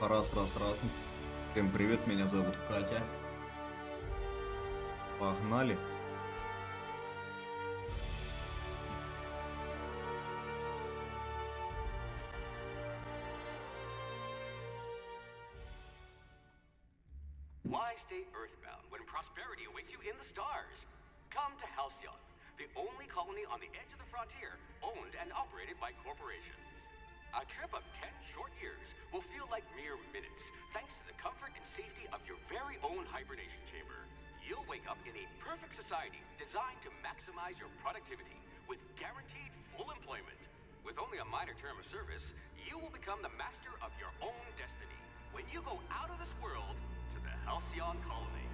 Раз. Всем привет, меня зовут Катя. Погнали. Why stay earthbound when prosperity awaits you in the stars? Come to Halcyon, the only colony on the edge of the frontier, owned and operated by corporations. A trip of 10 short years will feel like mere minutes, thanks to the comfort and safety of your very own hibernation chamber. You'll wake up in a perfect society designed to maximize your productivity with guaranteed full employment. With only a minor term of service, you will become the master of your own destiny when you go out of this world to the Halcyon colony.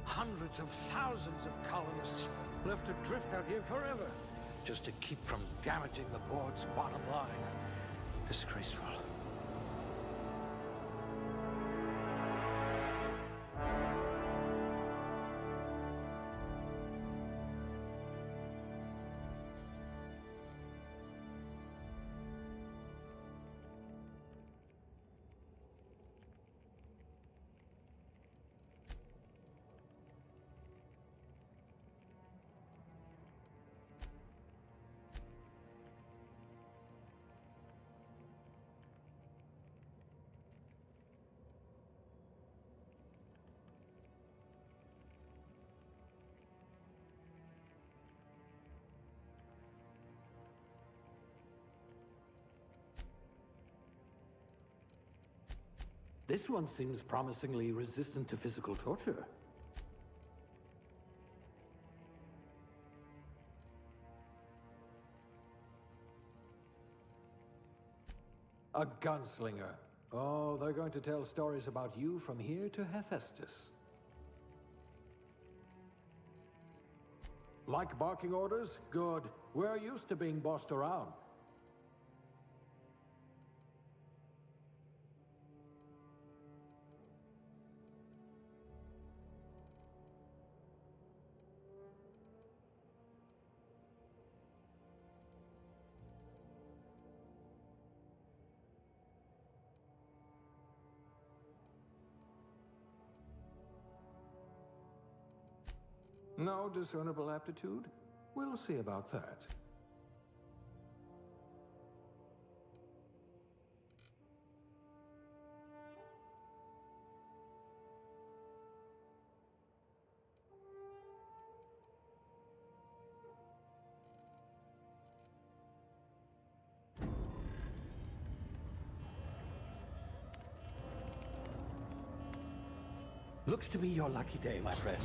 Hundreds of thousands of colonists left adrift out here forever, just to keep from damaging the board's bottom line. Disgraceful. This one seems promisingly resistant to physical torture. A gunslinger. Oh, they're going to tell stories about you from here to Hephaestus. Like barking orders? Good. We're used to being bossed around. No discernible aptitude? We'll see about that. Looks to be your lucky day, my friend.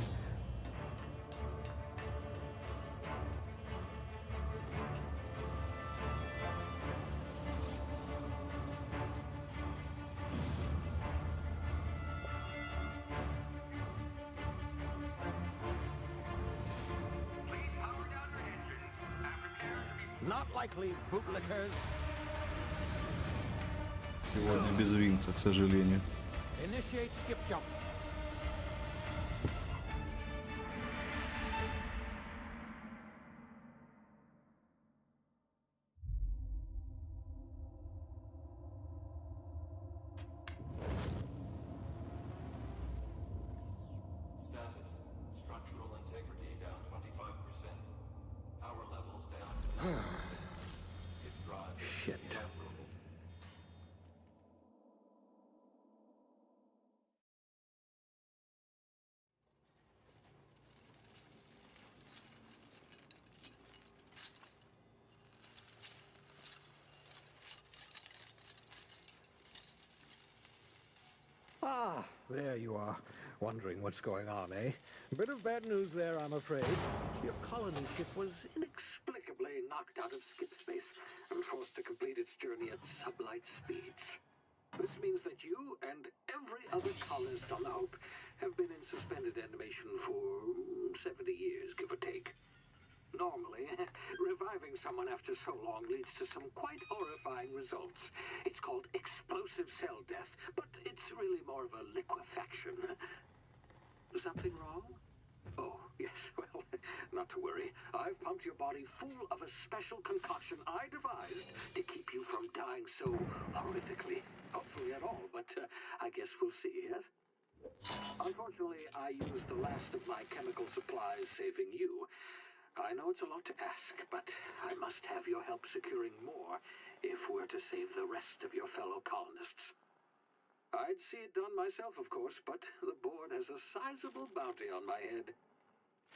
Not likely, bootlickers. Сегодня без Винца, к сожалению. Initiate skip jump. Ah, there you are. Wondering what's going on, eh? Bit of bad news there, I'm afraid. Your colony ship was inexplicably knocked out of skip space and forced to complete its journey at sublight speeds. This means that you and every other colonist on the Hope have been in suspended animation for 70 years, give or take. Normally, reviving someone after so long leads to some quite horrifying results. It's called explosive cell death, but it's really more of a liquefaction. Something wrong? Oh, yes, well, not to worry. I've pumped your body full of a special concoction I devised to keep you from dying so horrifically. Hopefully at all, but I guess we'll see, yes? Unfortunately, I used the last of my chemical supplies saving you. I know it's a lot to ask, but I must have your help securing more if we're to save the rest of your fellow colonists. I'd see it done myself, of course, but the board has a sizable bounty on my head.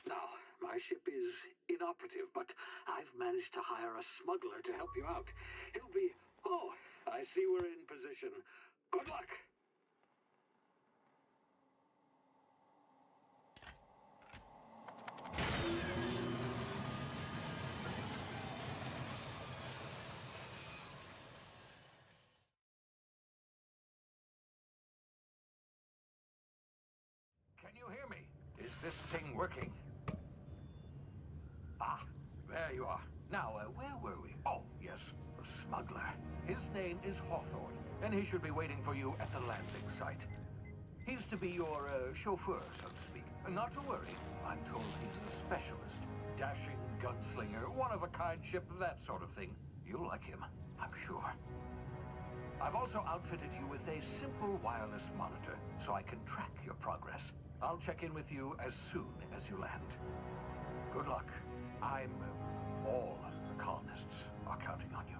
Now, my ship is inoperative, but I've managed to hire a smuggler to help you out. He'll be... Oh, I see we're in position. Good luck! Can you hear me? Is this thing working? Ah, there you are. Now, where were we? Oh, yes, the smuggler. His name is Hawthorne, and he should be waiting for you at the landing site. He's to be your chauffeur, so to speak. Not to worry. I'm told he's a specialist. Dashing gunslinger, one-of-a-kind ship, that sort of thing. You'll like him, I'm sure. I've also outfitted you with a simple wireless monitor, so I can track your progress. I'll check in with you as soon as you land. Good luck. All the colonists are counting on you.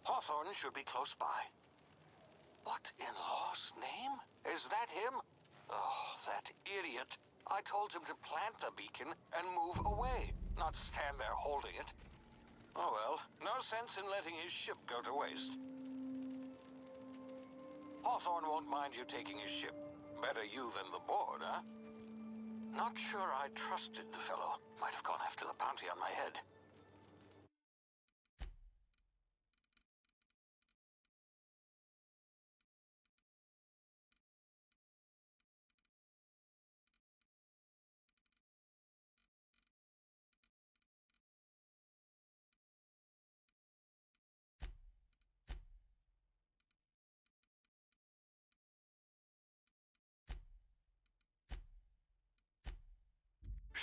Hawthorne should be close by. What in law's name? Is that him? Oh, that idiot. I told him to plant the beacon and move away, not stand there holding it. Oh well, no sense in letting his ship go to waste. Hawthorne won't mind you taking his ship. Better you than the board, huh? Not sure I trusted the fellow. Might have gone after the bounty on my head.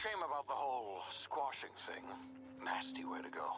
Shame about the whole squashing thing. Nasty way to go.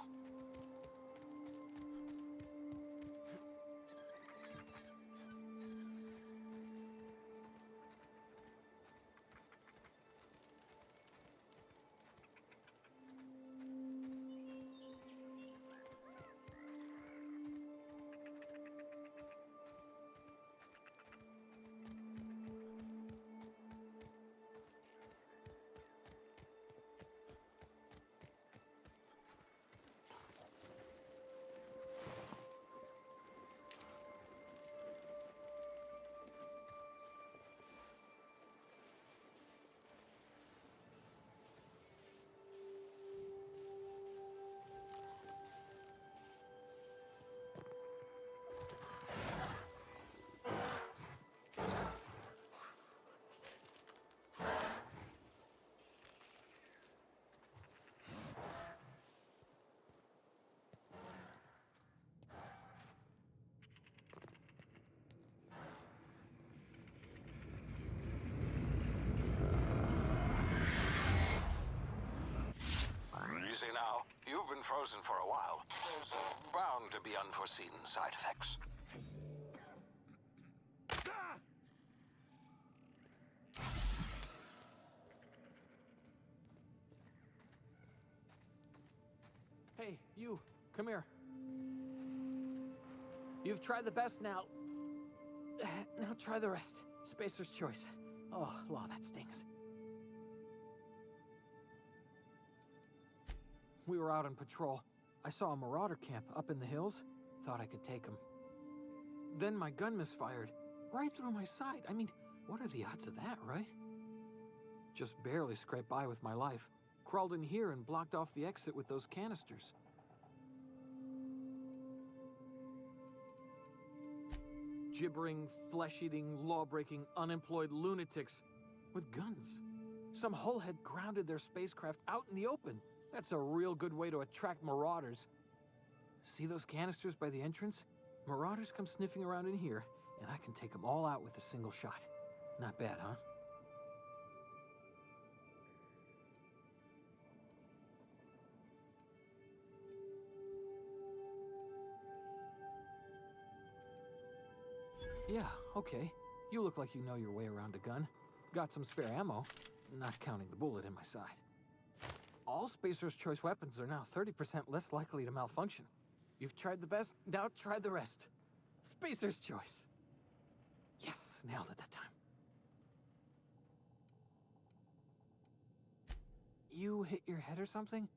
Easy now. You've been frozen for a while. There's bound to be unforeseen side effects. Hey, you, come here. You've tried the best now. Now try the rest. Spacer's choice. Oh, law, that stings. We were out on patrol. I saw a marauder camp up in the hills. Thought I could take him. Then my gun misfired. Right through my side. I mean, what are the odds of that, right? Just barely scraped by with my life. Crawled in here and blocked off the exit with those canisters. Gibbering, flesh-eating, law-breaking, unemployed lunatics with guns. Some hullhead grounded their spacecraft out in the open. That's a real good way to attract marauders. See those canisters by the entrance? Marauders come sniffing around in here, and I can take them all out with a single shot. Not bad, huh? Yeah, okay. You look like you know your way around a gun. Got some spare ammo, not counting the bullet in my side. All Spacer's Choice weapons are now 30% less likely to malfunction. You've tried the best, now try the rest. Spacer's Choice. Yes, nailed it that time. You hit your head or something?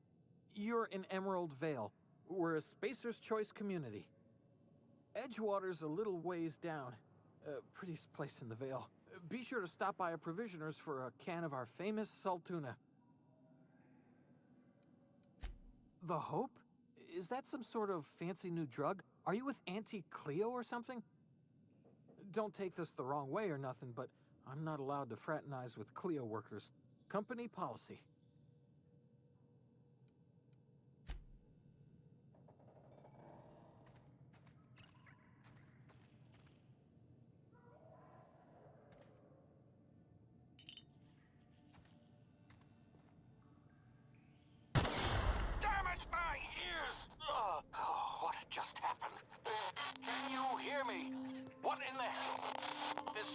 You're in Emerald Vale. We're a Spacer's Choice community. Edgewater's a little ways down. Prettiest place in the Vale. Be sure to stop by a provisioner's for a can of our famous salt tuna. The Hope? Is that some sort of fancy new drug? Are you with Auntie Cleo or something? Don't take this the wrong way or nothing, but I'm not allowed to fraternize with Cleo workers. Company policy. Damn it, my ears! Oh, what just happened? Can you hear me? What in the hell? This...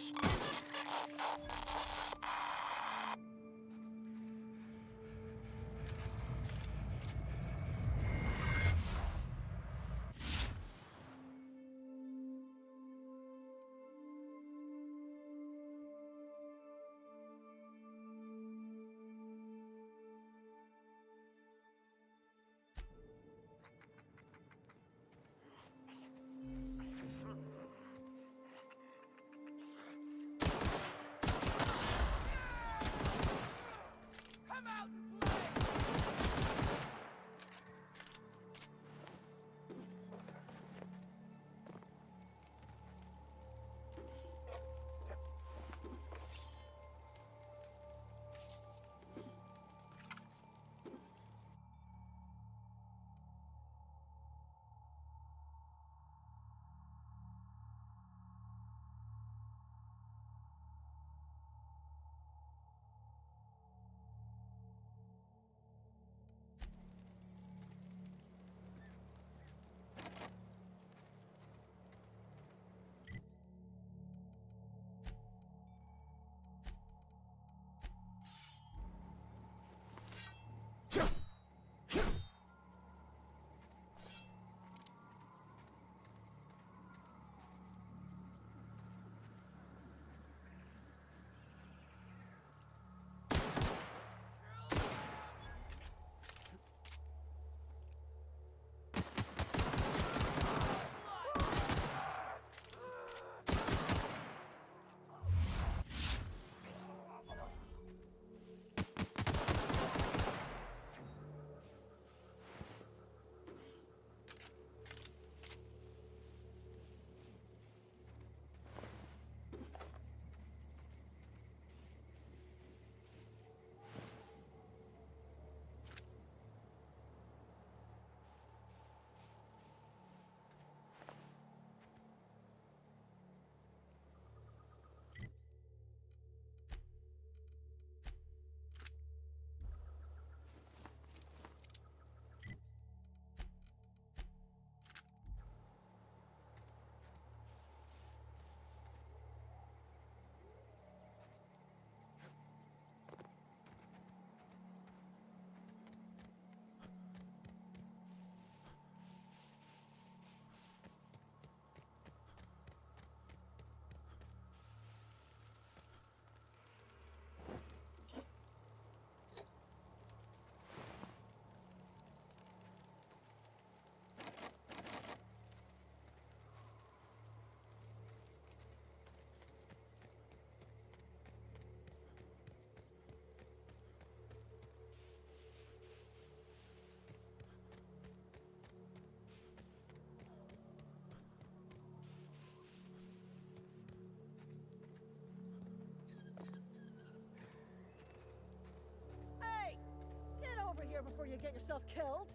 here before you get yourself killed.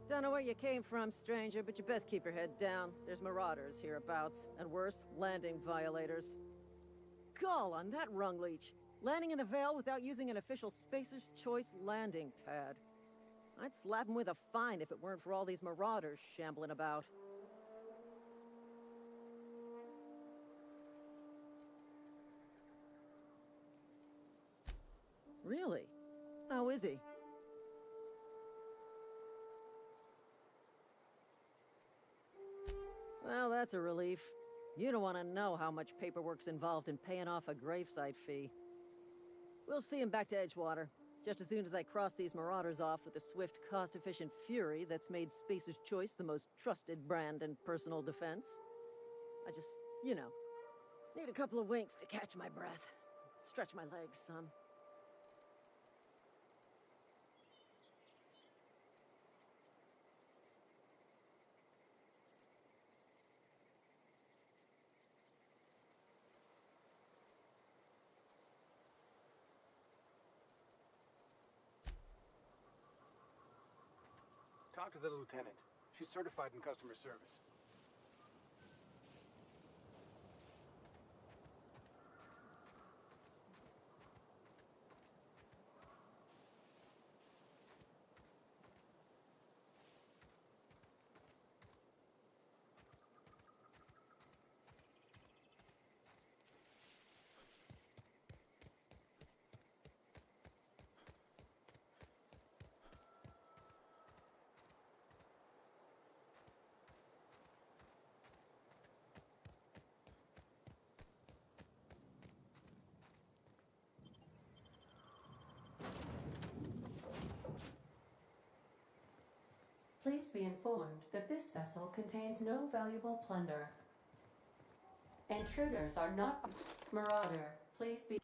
Don't know where you came from, stranger, but you best keep your head down. There's marauders hereabouts, and worse, landing violators. Gall on that rung leech. Landing in the Vale without using an official Spacer's Choice landing pad. I'd slap him with a fine if it weren't for all these marauders shambling about. Really? How is he? Well, that's a relief. You don't want to know how much paperwork's involved in paying off a gravesite fee. We'll see him back to Edgewater, just as soon as I cross these marauders off with the swift, cost-efficient fury that's made Spacer's Choice the most trusted brand in personal defense. I just, you know, need a couple of winks to catch my breath. Stretch my legs some. Talk to the lieutenant. She's certified in customer service. Please be informed that this vessel contains no valuable plunder. Intruders are not... Marauder, please be...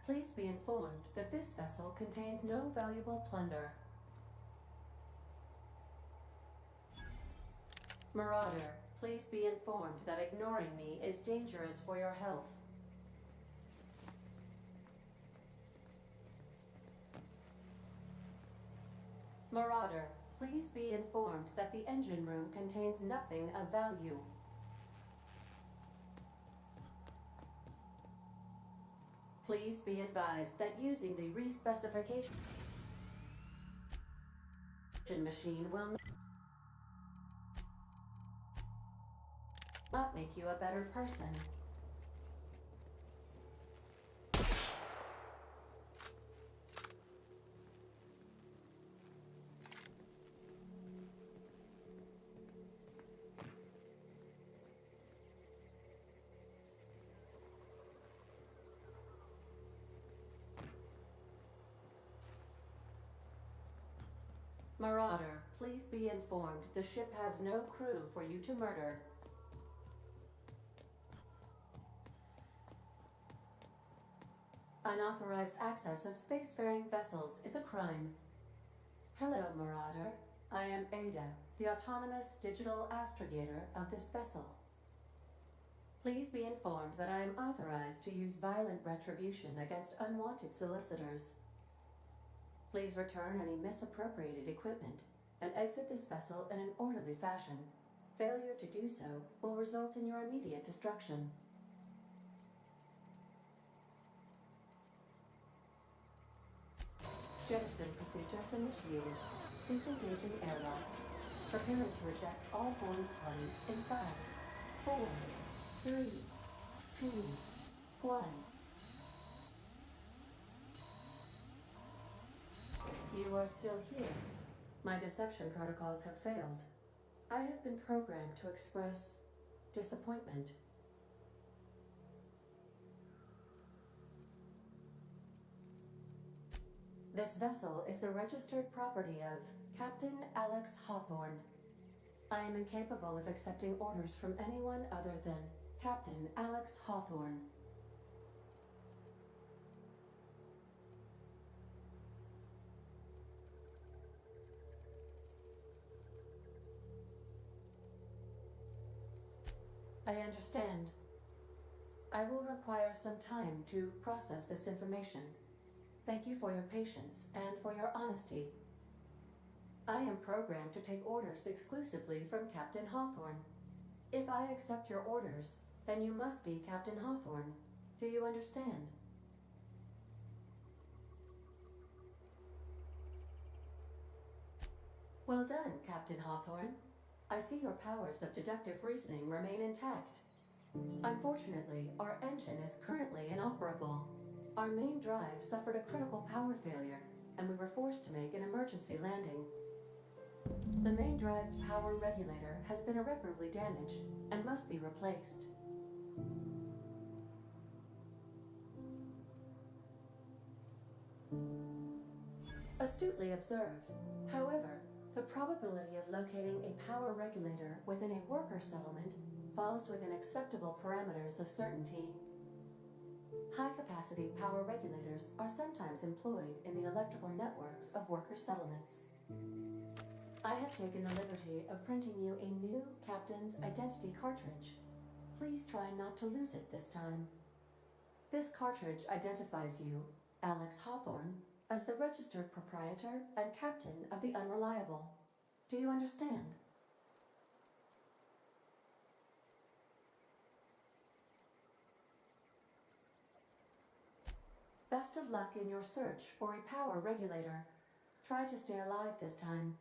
Please be informed that this vessel contains no valuable plunder. Marauder, please be informed that ignoring me is dangerous for your health. Marauder, please be informed that the engine room contains nothing of value. Please be advised that using the re-specification machine will not make you a better person. Marauder, please be informed the ship has no crew for you to murder. Unauthorized access of spacefaring vessels is a crime. Hello, Marauder. I am Ada, the autonomous digital astrogator of this vessel. Please be informed that I am authorized to use violent retribution against unwanted solicitors. Please return any misappropriated equipment and exit this vessel in an orderly fashion. Failure to do so will result in your immediate destruction. Jettison procedures initiated. Disengaging airlocks. Preparing to reject all boarding parties in 5, 4, 3, 2, 1. You are still here. My deception protocols have failed. I have been programmed to express disappointment. This vessel is the registered property of Captain Alex Hawthorne. I am incapable of accepting orders from anyone other than Captain Alex Hawthorne. I understand. I will require some time to process this information. Thank you for your patience and for your honesty. I am programmed to take orders exclusively from Captain Hawthorne. If I accept your orders, then you must be Captain Hawthorne. Do you understand? Well done, Captain Hawthorne. I see your powers of deductive reasoning remain intact. Unfortunately, our engine is currently inoperable. Our main drive suffered a critical power failure, and we were forced to make an emergency landing. The main drive's power regulator has been irreparably damaged and must be replaced. Astutely observed. However, the probability of locating a power regulator within a worker settlement falls within acceptable parameters of certainty. High-capacity power regulators are sometimes employed in the electrical networks of worker settlements. I have taken the liberty of printing you a new Captain's Identity cartridge. Please try not to lose it this time. This cartridge identifies you, Alex Hawthorne, as the registered proprietor and captain of the Unreliable. Do you understand? Best of luck in your search for a power regulator. Try to stay alive this time.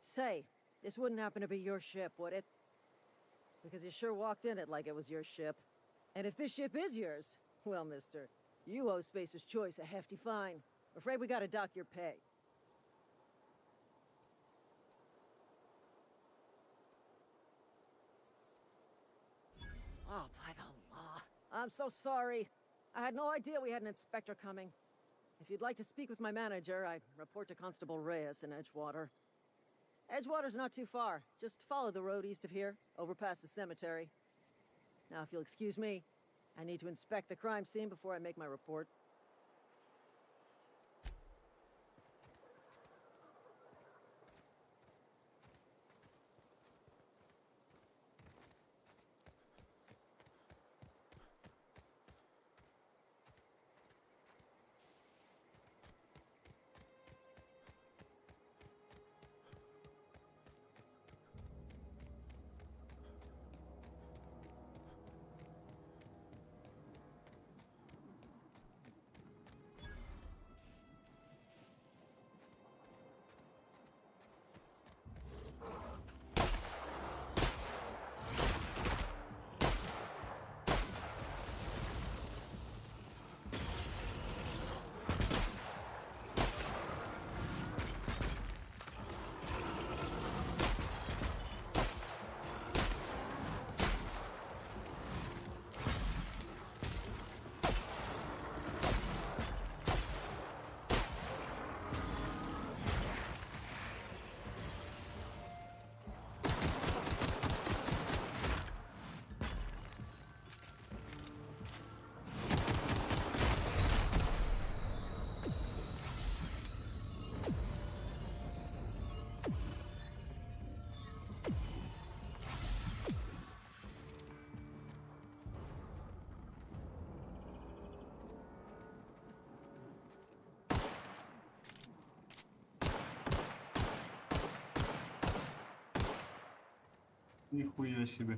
Say, this wouldn't happen to be your ship, would it? Because you sure walked in it like it was your ship. And if this ship is yours, well, mister, you owe Spacer's Choice a hefty fine. Afraid we gotta dock your pay. Oh, by the law. I'm so sorry. I had no idea we had an inspector coming. If you'd like to speak with my manager, I'd report to Constable Reyes in Edgewater. Edgewater's not too far. Just follow the road east of here, over past the cemetery. Now, if you'll excuse me, I need to inspect the crime scene before I make my report. Нихуя себе.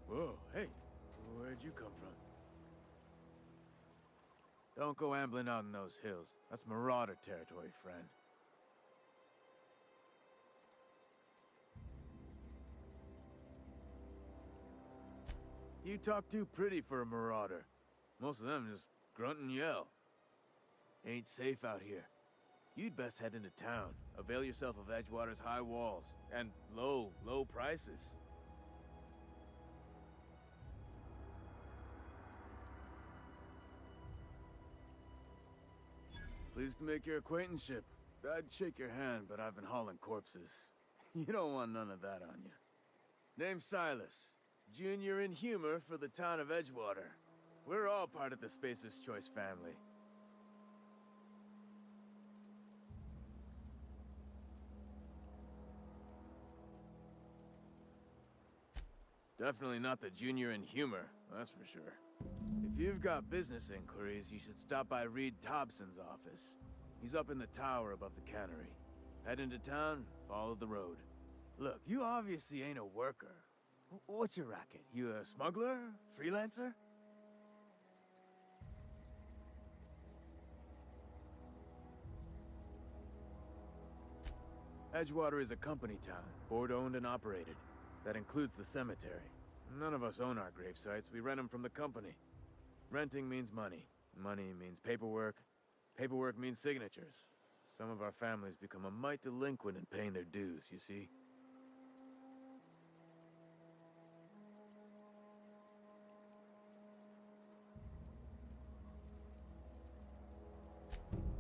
Whoa, hey, where'd you come from? Don't go ambling out in those hills. That's marauder territory, friend. You talk too pretty for a marauder. Most of them just grunt and yell. Ain't safe out here. You'd best head into town. Avail yourself of Edgewater's high walls. And low prices. Pleased to make your acquaintanceship. I'd shake your hand, but I've been hauling corpses. You don't want none of that on you. Name's Silas. Junior in humor for the town of Edgewater. We're all part of the Spacer's Choice family. Definitely not the junior in humor, that's for sure. If you've got business inquiries, you should stop by Reed Thompson's office. He's up in the tower above the cannery. Head into town, follow the road. Look, you obviously ain't a worker. What's your racket? You a smuggler? Freelancer? Edgewater is a company town, board-owned and operated. That includes the cemetery. None of us own our grave sites, we rent them from the company. Renting means money. Money means paperwork. Paperwork means signatures. Some of our families become a mite delinquent in paying their dues, you see?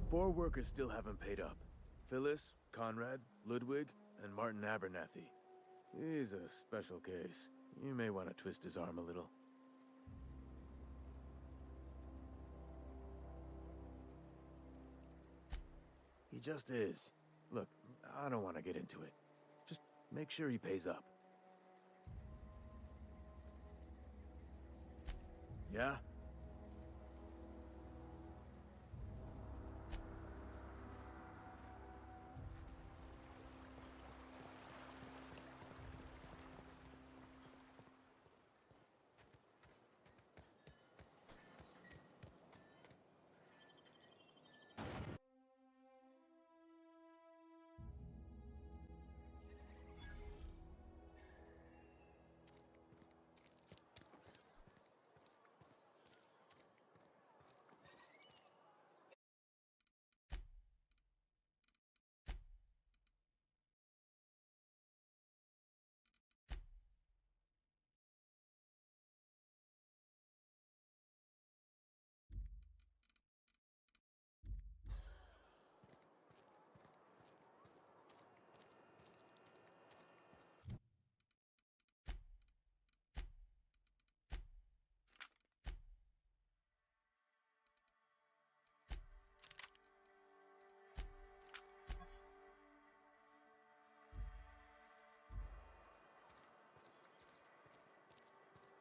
Four workers still haven't paid up. Phyllis, Conrad, Ludwig, and Martin Abernathy. He's a special case. You may want to twist his arm a little. He just is. Look, I don't want to get into it. Just make sure he pays up. Yeah?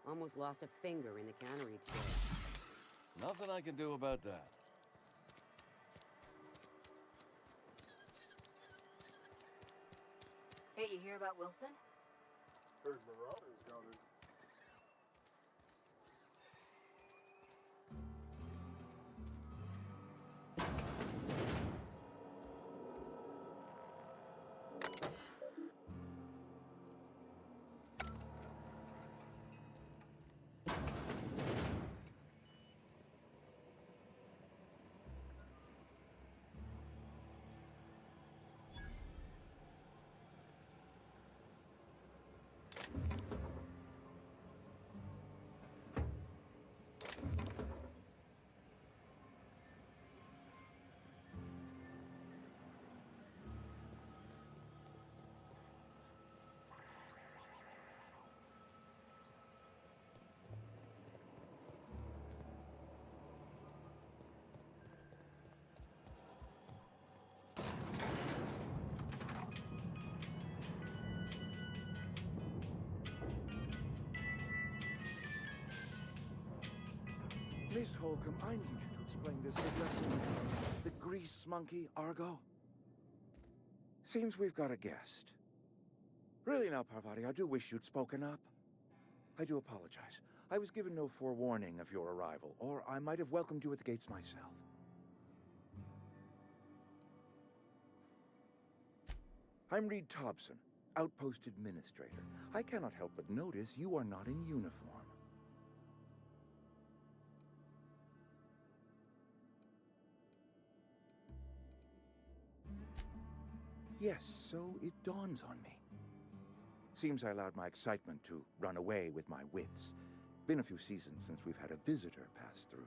Almost lost a finger in the cannery today. Nothing I can do about that. Hey, you hear about Wilson? Heard Marauders got it. Miss Holcomb, I need you to explain this addressing the grease monkey, Argo. Seems we've got a guest. Really now, Parvati, I do wish you'd spoken up. I do apologize. I was given no forewarning of your arrival, or I might have welcomed you at the gates myself. I'm Reed Thompson, Outpost Administrator. I cannot help but notice you are not in uniform. Yes, so it dawns on me. Seems I allowed my excitement to run away with my wits. Been a few seasons since we've had a visitor pass through.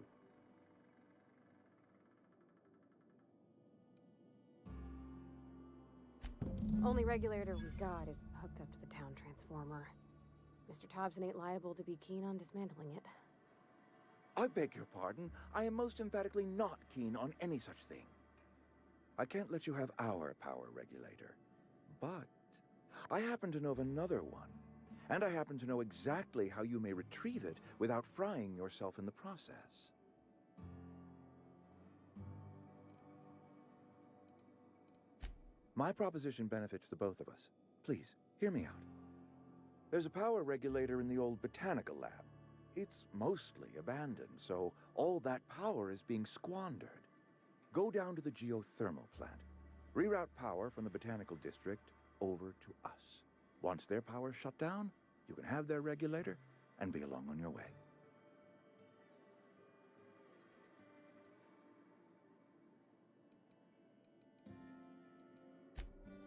Only regulator we got is hooked up to the town transformer. Mr. Thompson ain't liable to be keen on dismantling it. I beg your pardon. I am most emphatically not keen on any such thing. I can't let you have our power regulator. But I happen to know of another one. And I happen to know exactly how you may retrieve it without frying yourself in the process. My proposition benefits the both of us. Please, hear me out. There's a power regulator in the old botanical lab. It's mostly abandoned, so all that power is being squandered. Go down to the geothermal plant. Reroute power from the botanical district over to us. Once their power's shut down, you can have their regulator and be along on your way.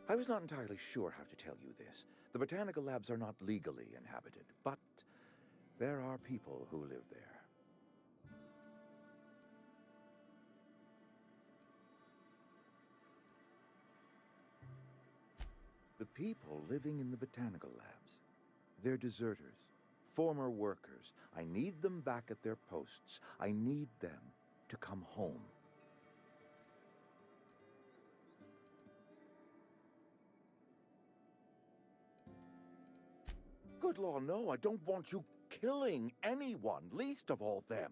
I was not entirely sure how to tell you this. The botanical labs are not legally inhabited, but there are people who live there. The people living in the botanical labs, they're deserters, former workers. I need them back at their posts. I need them to come home. Good law, no, I don't want you killing anyone, least of all them.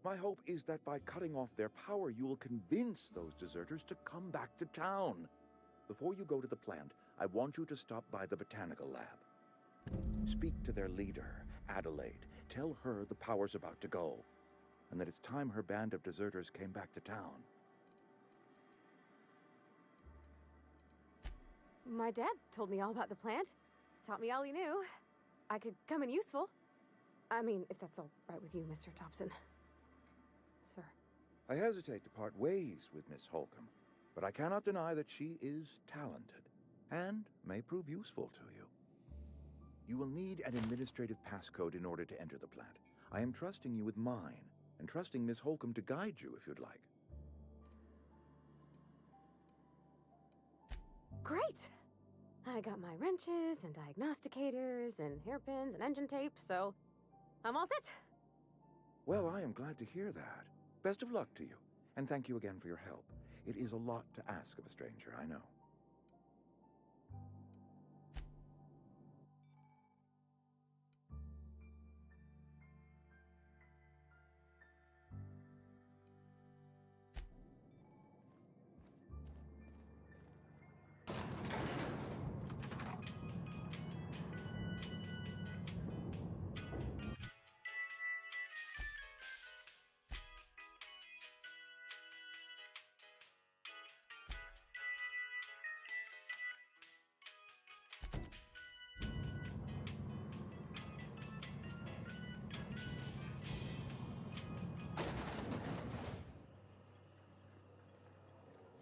My hope is that by cutting off their power, you will convince those deserters to come back to town. Before you go to the plant, I want you to stop by the botanical lab. Speak to their leader, Adelaide. Tell her the power's about to go, and that it's time her band of deserters came back to town. My dad told me all about the plant. Taught me all he knew. I could come in useful. I mean, if that's all right with you, Mr. Thompson. Sir. I hesitate to part ways with Miss Holcomb, but I cannot deny that she is talented, and may prove useful to you. You will need an administrative passcode in order to enter the plant. I am trusting you with mine, and trusting Miss Holcomb to guide you if you'd like. Great! I got my wrenches and diagnosticators and hairpins and engine tape, so I'm all set. Well, I am glad to hear that. Best of luck to you, and thank you again for your help. It is a lot to ask of a stranger, I know.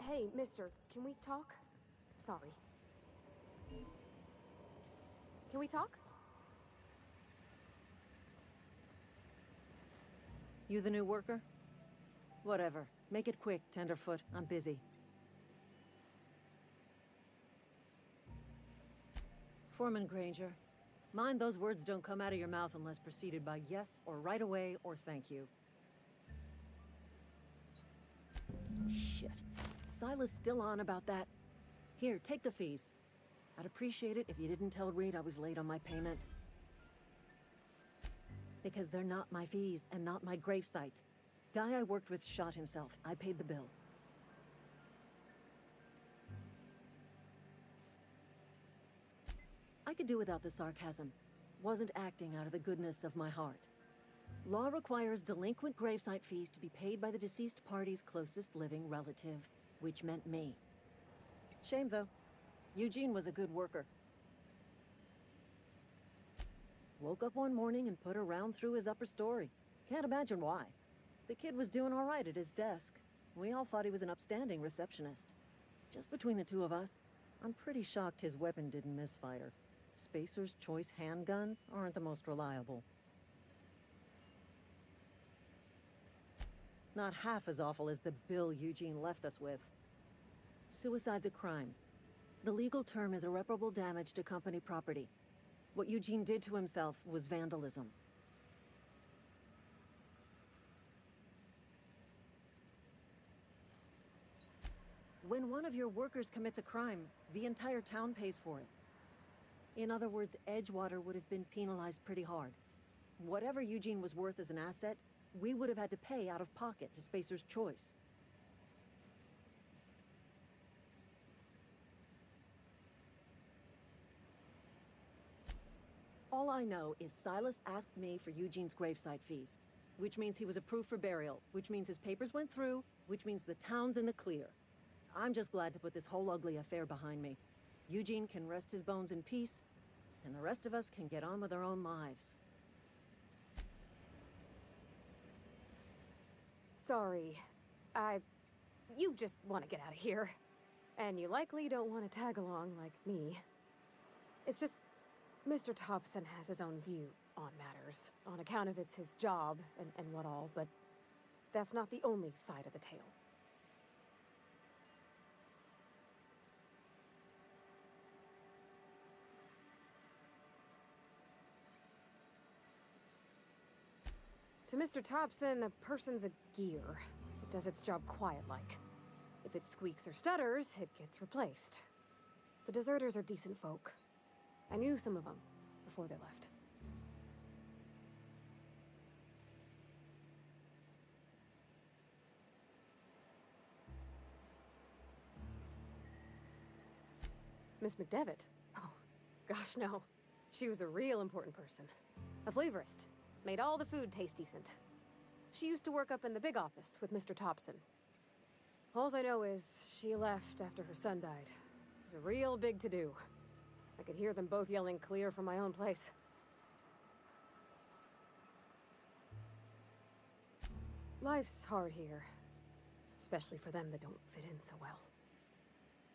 Hey, mister, can we talk? Sorry. Can we talk? You the new worker? Whatever. Make it quick, Tenderfoot. I'm busy. Foreman Granger, mind those words don't come out of your mouth unless preceded by yes or right away or thank you. Shit. Silas still on about that. Here, take the fees. I'd appreciate it if you didn't tell Reed I was late on my payment. Because they're not my fees and not my gravesite. Guy I worked with shot himself. I paid the bill. I could do without the sarcasm. Wasn't acting out of the goodness of my heart. Law requires delinquent gravesite fees to be paid by the deceased party's closest living relative, which meant me. Shame, though. Eugene was a good worker. Woke up one morning and put a round through his upper story. Can't imagine why. The kid was doing all right at his desk. We all thought he was an upstanding receptionist. Just between the two of us, I'm pretty shocked his weapon didn't misfire. Spacer's Choice handguns aren't the most reliable. Not half as awful as the bill Eugene left us with. Suicide's a crime. The legal term is irreparable damage to company property. What Eugene did to himself was vandalism. When one of your workers commits a crime, the entire town pays for it. In other words, Edgewater would have been penalized pretty hard. Whatever Eugene was worth as an asset, we would have had to pay out of pocket to Spacer's Choice. All I know is Silas asked me for Eugene's gravesite fees, which means he was approved for burial, which means his papers went through, which means the town's in the clear. I'm just glad to put this whole ugly affair behind me. Eugene can rest his bones in peace, and the rest of us can get on with our own lives. Sorry. You just want to get out of here. And you likely don't want to tag along like me. It's just, Mr. Thompson has his own view on matters, on account of it's his job and what all, but that's not the only side of the tale. To Mr. Thompson, a person's a gear. It does its job quiet-like. If it squeaks or stutters, it gets replaced. The deserters are decent folk. I knew some of them before they left. Miss McDevitt? Oh, gosh, no. She was a real important person. A flavorist. Made all the food taste decent. She used to work up in the big office with Mr. Thompson. Alls I know is she left after her son died. It was a real big to-do. I could hear them both yelling clear from my own place. Life's hard here. Especially for them that don't fit in so well.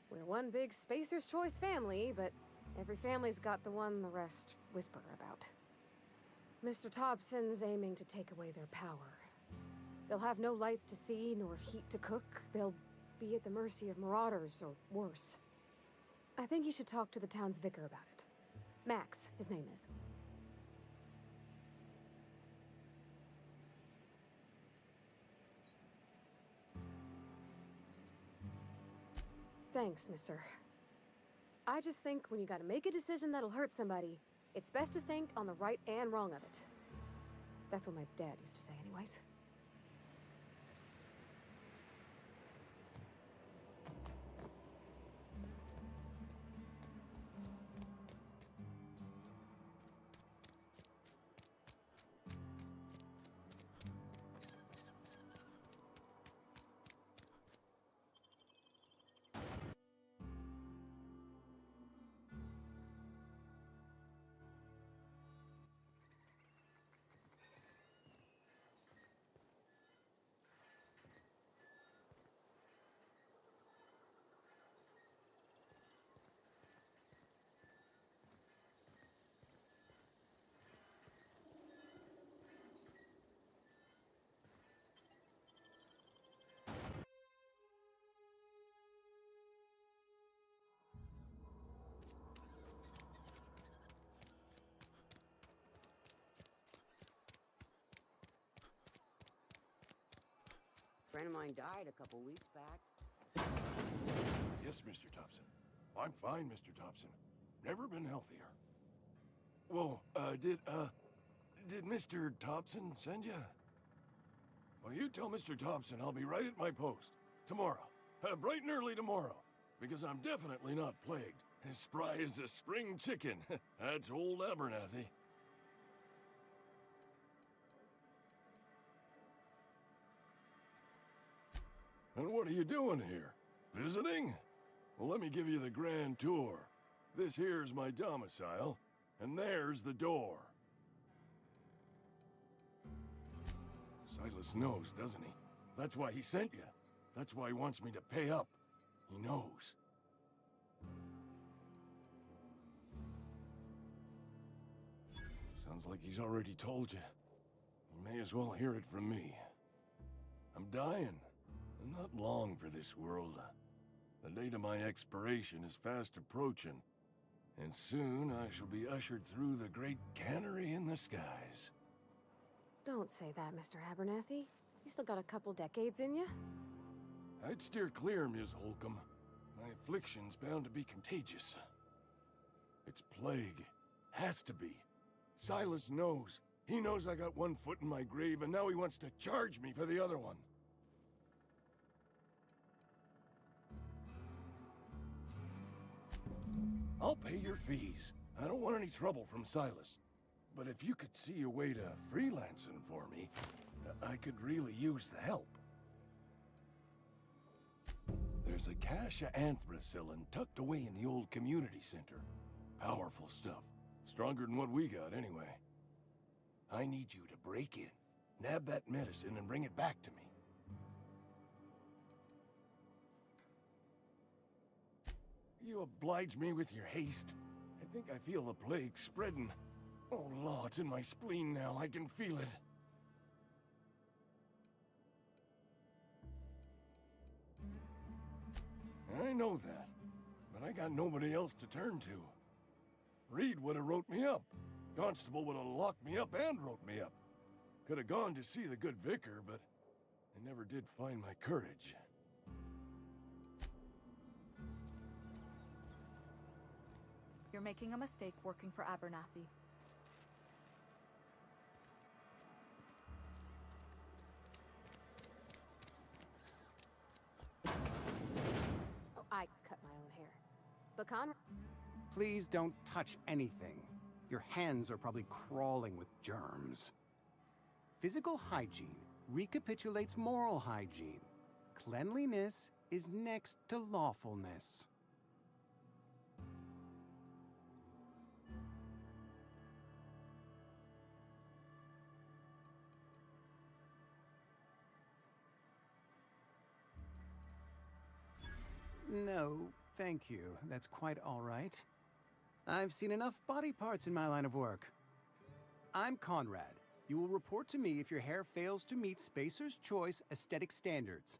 We're one big Spacer's Choice family, but every family's got the one the rest whisper about. Mr. Thompson's aiming to take away their power. They'll have no lights to see, nor heat to cook. They'll be at the mercy of marauders, or worse. I think you should talk to the town's vicar about it. Max, his name is. Thanks, mister. I just think when you gotta make a decision that'll hurt somebody, it's best to think on the right and wrong of it. That's what my dad used to say anyways. A friend of mine died a couple weeks back. Yes, Mr. Thompson. I'm fine, Mr. Thompson. Never been healthier. Whoa, did Mr. Thompson send you? Well, you tell Mr. Thompson I'll be right at my post. Tomorrow. Bright and early tomorrow. Because I'm definitely not plagued. As spry as a spring chicken. That's old Abernathy. And what are you doing here? Visiting? Well, let me give you the grand tour. This here's my domicile, and there's the door. Silas knows, doesn't he? That's why he sent you. That's why he wants me to pay up. He knows. Sounds like he's already told you. You may as well hear it from me. I'm dying. I'm not long for this world. The date of my expiration is fast approaching, and soon I shall be ushered through the great cannery in the skies. Don't say that, Mr. Abernathy. You still got a couple decades in you. I'd steer clear, Ms. Holcomb. My affliction's bound to be contagious. It's plague. Has to be. Silas knows. He knows I got one foot in my grave, and now he wants to charge me for the other one. I'll pay your fees. I don't want any trouble from Silas. But if you could see a way to freelancing for me, I could really use the help. There's a cache of anthracillin tucked away in the old community center. Powerful stuff. Stronger than what we got, anyway. I need you to break in, nab that medicine, and bring it back to me. You oblige me with your haste. I think I feel the plague spreading. Oh, Law, it's in my spleen now. I can feel it. I know that, but I got nobody else to turn to. Reed would have wrote me up. Constable would have locked me up and wrote me up. Could have gone to see the good vicar, but I never did find my courage. You're making a mistake working for Abernathy. Oh, I cut my own hair. But Conrad... Please don't touch anything. Your hands are probably crawling with germs. Physical hygiene recapitulates moral hygiene. Cleanliness is next to lawfulness. No, thank you. That's quite all right. I've seen enough body parts in my line of work. I'm Conrad. You will report to me if your hair fails to meet Spacer's Choice aesthetic standards.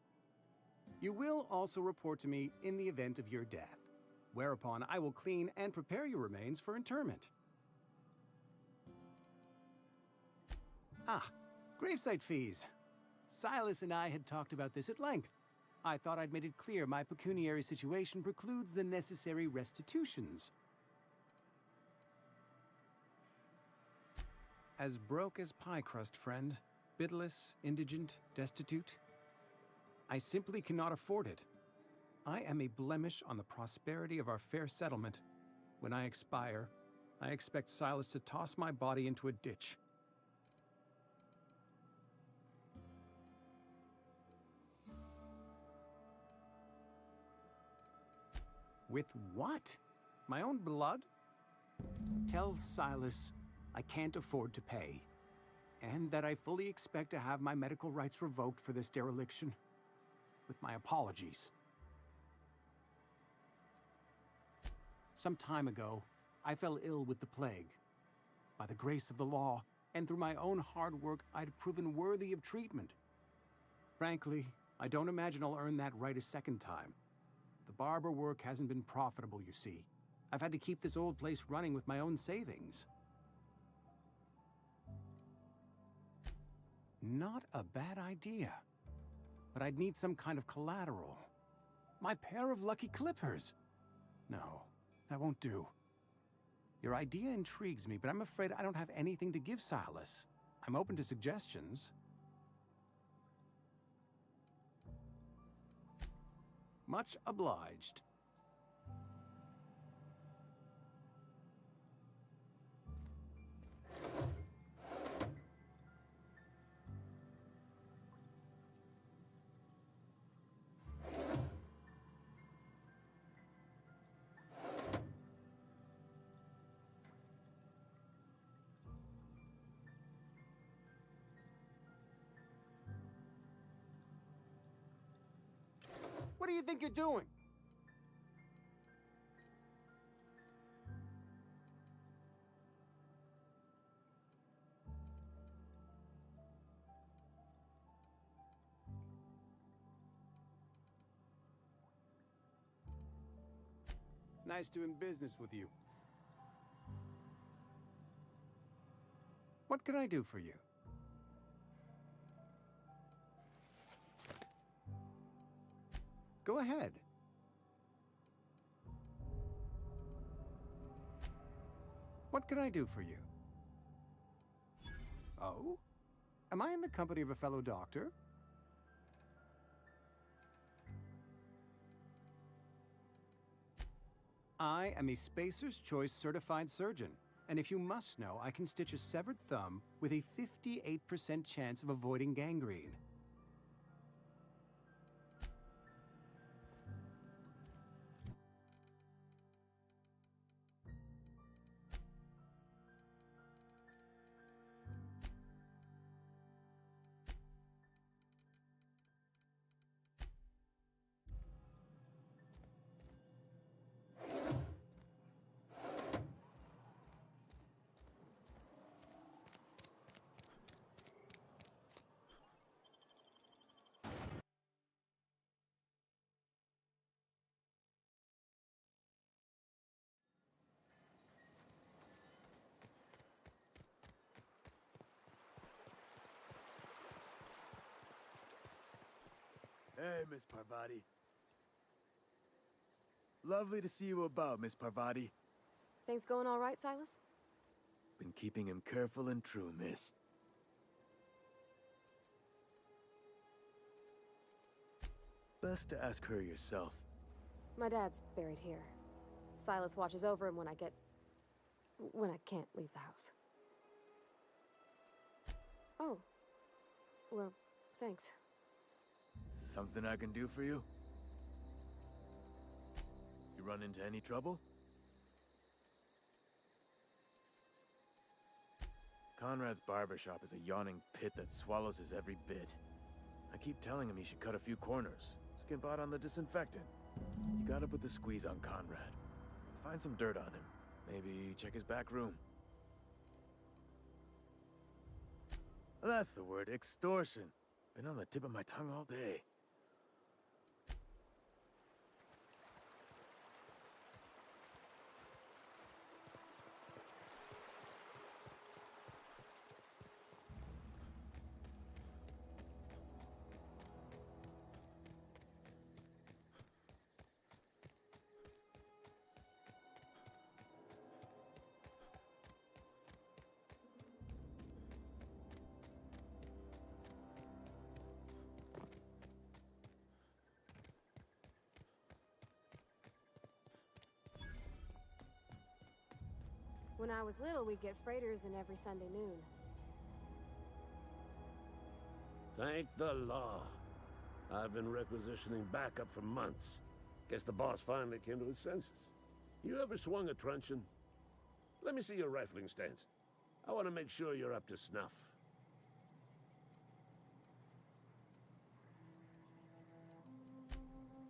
You will also report to me in the event of your death, whereupon I will clean and prepare your remains for interment. Ah, gravesite fees. Silas and I had talked about this at length. I thought I'd made it clear my pecuniary situation precludes the necessary restitutions. As broke as pie crust, friend. Bidless, indigent, destitute. I simply cannot afford it. I am a blemish on the prosperity of our fair settlement. When I expire, I expect Silas to toss my body into a ditch. With what? My own blood? Tell Silas I can't afford to pay, and that I fully expect to have my medical rights revoked for this dereliction. With my apologies. Some time ago, I fell ill with the plague. By the grace of the law, and through my own hard work, I'd proven worthy of treatment. Frankly, I don't imagine I'll earn that right a second time. The barber work hasn't been profitable, you see. I've had to keep this old place running with my own savings. Not a bad idea. But I'd need some kind of collateral. My pair of lucky clippers! No, that won't do. Your idea intrigues me, but I'm afraid I don't have anything to give Silas. I'm open to suggestions. Much obliged. What do you think you're doing? Nice doing business with you. What can I do for you? Go ahead. What can I do for you? Oh? Am I in the company of a fellow doctor? I am a Spacer's Choice certified surgeon, and if you must know, I can stitch a severed thumb with a 58% chance of avoiding gangrene. Hey, Miss Parvati. Lovely to see you about, Miss Parvati. Things going all right, Silas? Been keeping him careful and true, miss. Best to ask her yourself. My dad's buried here. Silas watches over him when I can't leave the house. Oh. Well, thanks. Something I can do for you? You run into any trouble? Conrad's barbershop is a yawning pit that swallows his every bit. I keep telling him he should cut a few corners. Skimp out on the disinfectant. You gotta put the squeeze on Conrad. Find some dirt on him. Maybe check his back room. That's the word, extortion. Been on the tip of my tongue all day. When I was little, we'd get freighters in every Sunday noon. Thank the law. I've been requisitioning backup for months. Guess the boss finally came to his senses. You ever swung a truncheon? Let me see your rifling stance. I want to make sure you're up to snuff.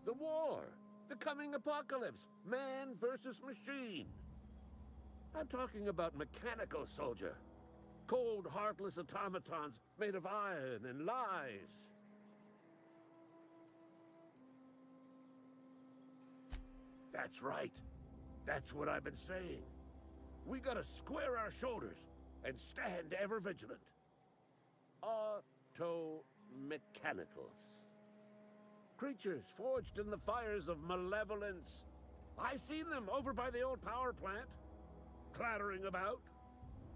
The war! The coming apocalypse! Man versus machine! I'm talking about mechanical soldier. Cold, heartless automatons made of iron and lies. That's right. That's what I've been saying. We gotta square our shoulders and stand ever vigilant. Auto-mechanicals. Creatures forged in the fires of malevolence. I seen them over by the old power plant. Clattering about,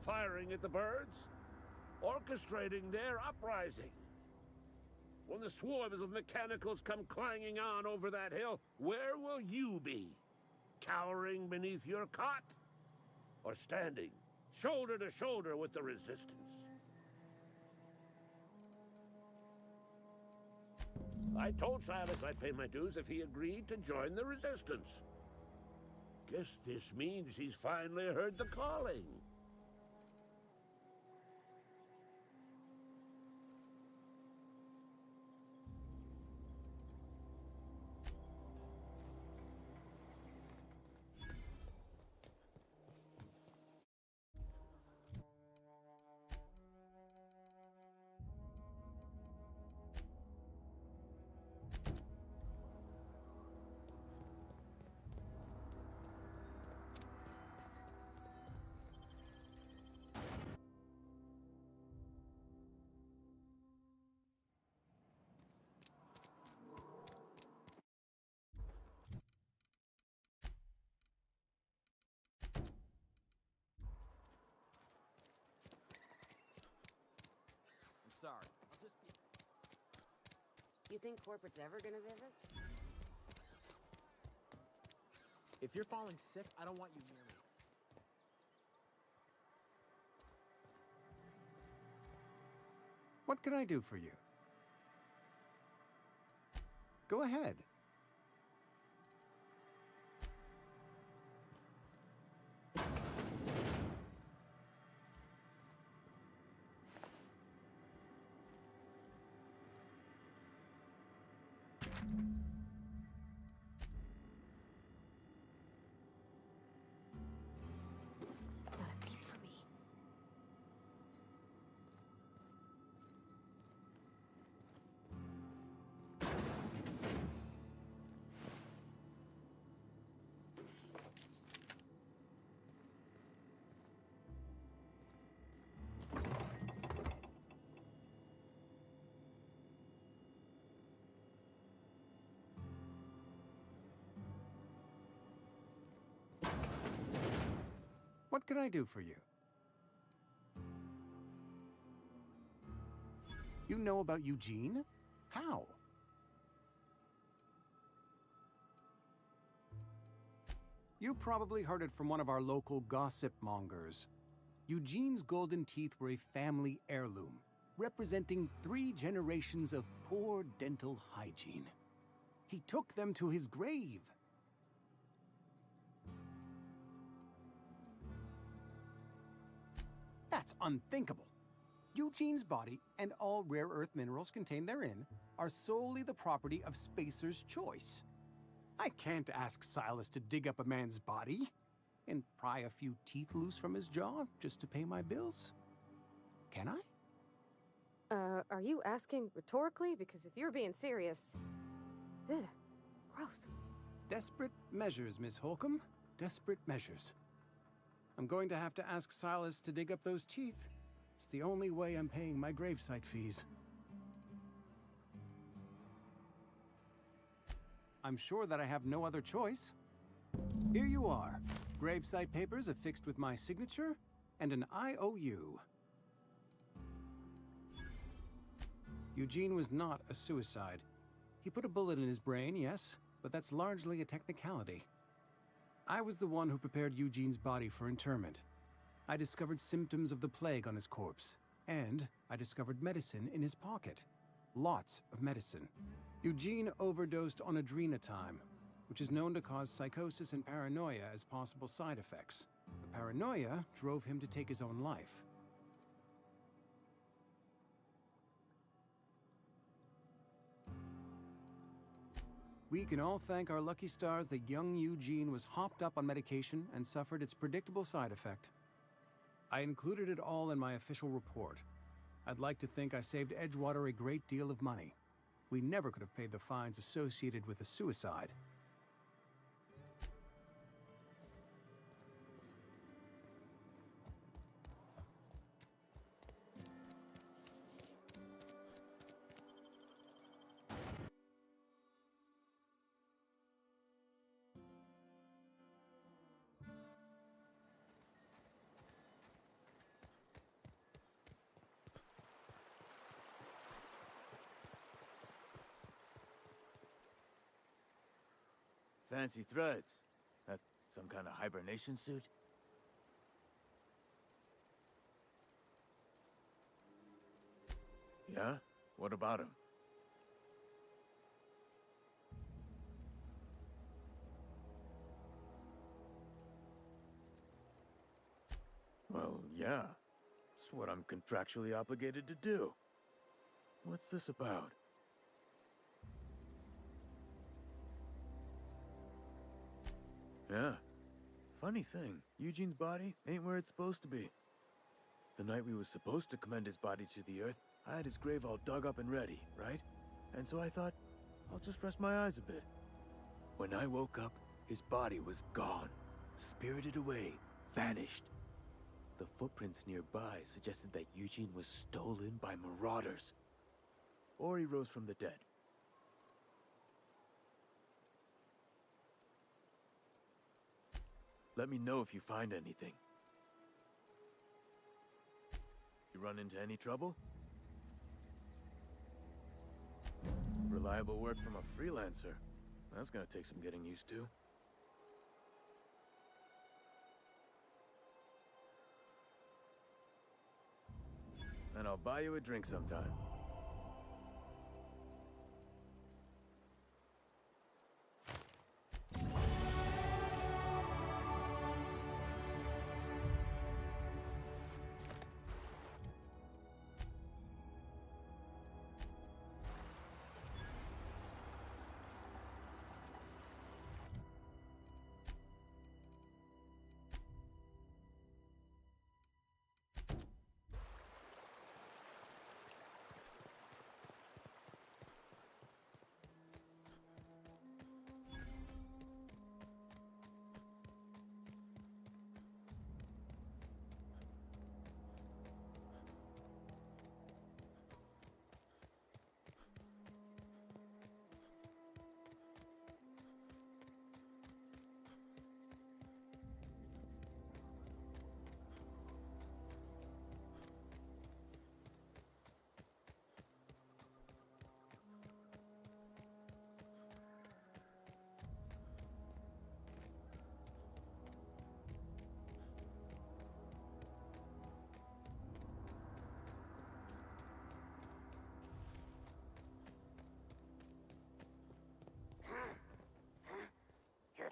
firing at the birds, orchestrating their uprising. When the swarms of mechanicals come clanging on over that hill, where will you be? Cowering beneath your cot? Or standing, shoulder to shoulder with the resistance? I told Silas I'd pay my dues if he agreed to join the resistance. Guess this means he's finally heard the calling. You think corporate's ever gonna visit? If you're falling sick, I don't want you near me. What can I do for you? Go ahead. Not a peep for me. What can I do for you? You know about Eugene? How? You probably heard it from one of our local gossip mongers. Eugene's golden teeth were a family heirloom, representing 3 generations of poor dental hygiene. He took them to his grave. That's unthinkable. Eugene's body and all rare earth minerals contained therein are solely the property of Spacer's choice. I can't ask Silas to dig up a man's body and pry a few teeth loose from his jaw just to pay my bills. Can I? Are you asking rhetorically? Because if you're being serious... Ugh, gross. Desperate measures, Miss Holcomb. Desperate measures. I'm going to have to ask Silas to dig up those teeth. It's the only way I'm paying my gravesite fees. I'm sure that I have no other choice. Here you are. Gravesite papers affixed with my signature and an IOU. Eugene was not a suicide. He put a bullet in his brain, yes, but that's largely a technicality. I was the one who prepared Eugene's body for interment. I discovered symptoms of the plague on his corpse, and I discovered medicine in his pocket. Lots of medicine. Eugene overdosed on adrenatime, which is known to cause psychosis and paranoia as possible side effects. The paranoia drove him to take his own life. We can all thank our lucky stars that young Eugene was hopped up on medication and suffered its predictable side effect. I included it all in my official report. I'd like to think I saved Edgewater a great deal of money. We never could have paid the fines associated with a suicide. Fancy threads. That some kind of hibernation suit? Yeah? What about him? Well, yeah. It's what I'm contractually obligated to do. What's this about? Yeah. Funny thing, Eugene's body ain't where it's supposed to be. The night we was supposed to commend his body to the earth, I had his grave all dug up and ready, right? And so I thought, I'll just rest my eyes a bit. When I woke up, his body was gone. Spirited away, vanished. The footprints nearby suggested that Eugene was stolen by marauders. Or he rose from the dead. Let me know if you find anything. You run into any trouble? reliable work from a freelancer. That's gonna take some getting used to. And I'll buy you a drink sometime.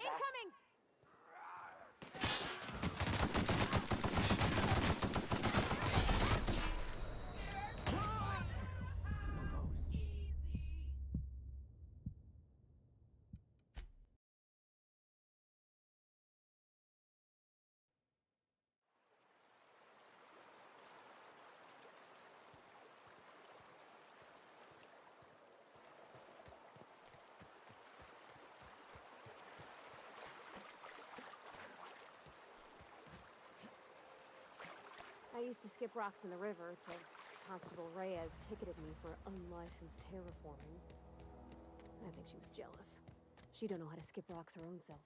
Incoming! I used to skip rocks in the river till Constable Reyes ticketed me for unlicensed terraforming. I think she was jealous. She don't know how to skip rocks her own self.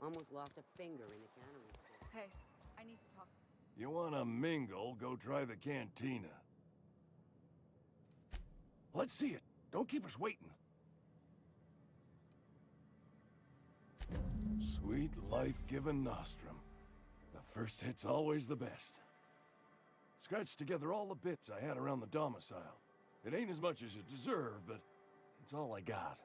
Almost lost a finger in the cannery. Hey, I need to talk. You wanna mingle, go try the cantina. Let's see it. Don't keep us waiting. Sweet life-giving nostrum. The first hit's always the best. Scratched together all the bits I had around the domicile. It ain't as much as you deserve, but it's all I got.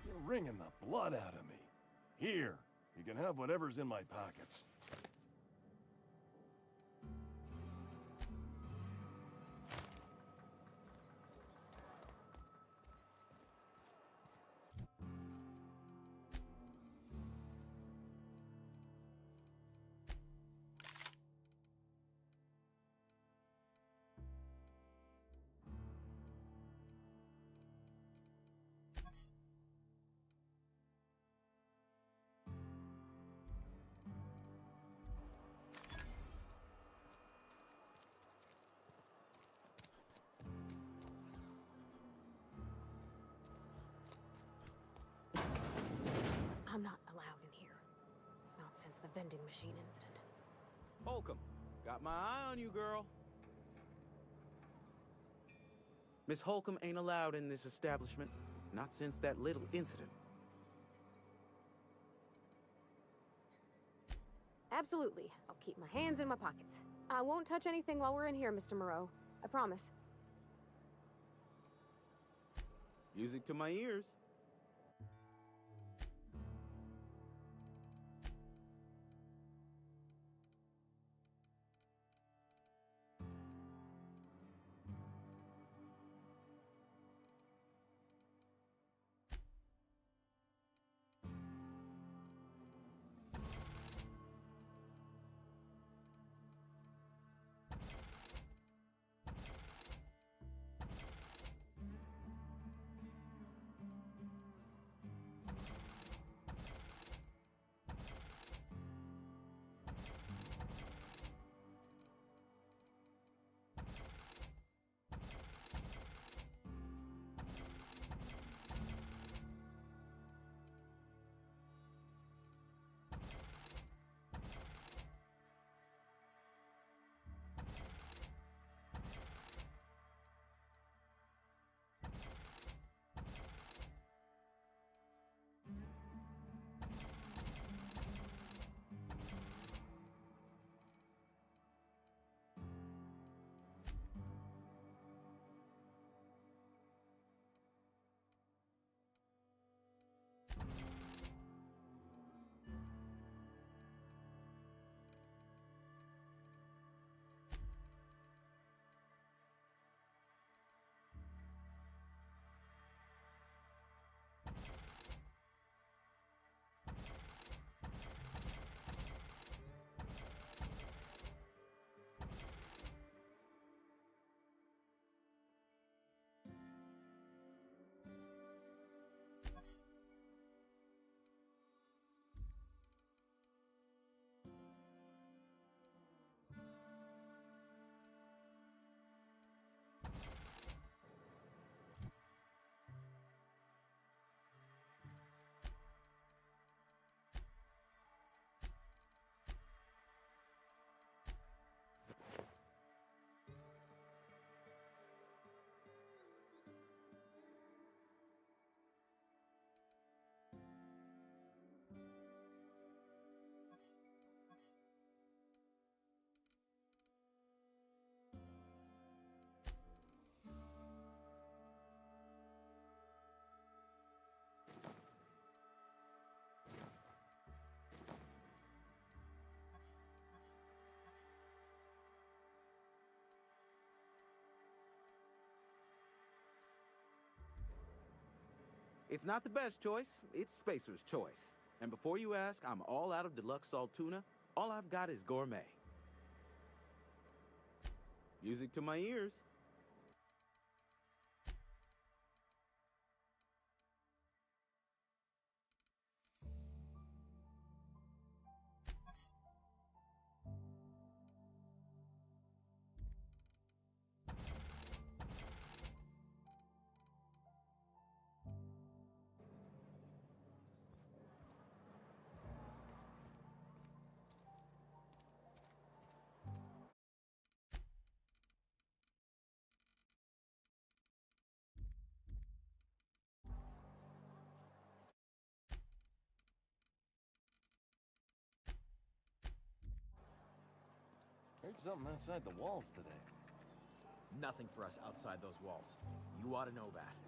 You're wringing the blood out of me. Here, you can have whatever's in my pockets. I'm not allowed in here. Not since the vending machine incident. Holcomb, got my eye on you, girl. Miss Holcomb ain't allowed in this establishment. Not since that little incident. Absolutely. I'll keep my hands in my pockets. I won't touch anything while we're in here, Mr. Moreau. I promise. Music to my ears. It's not the best choice, it's Spacer's choice. And before you ask, I'm all out of deluxe salt tuna. All I've got is gourmet. Music to my ears. heard something outside the walls today. Nothing for us outside those walls. You ought to know that.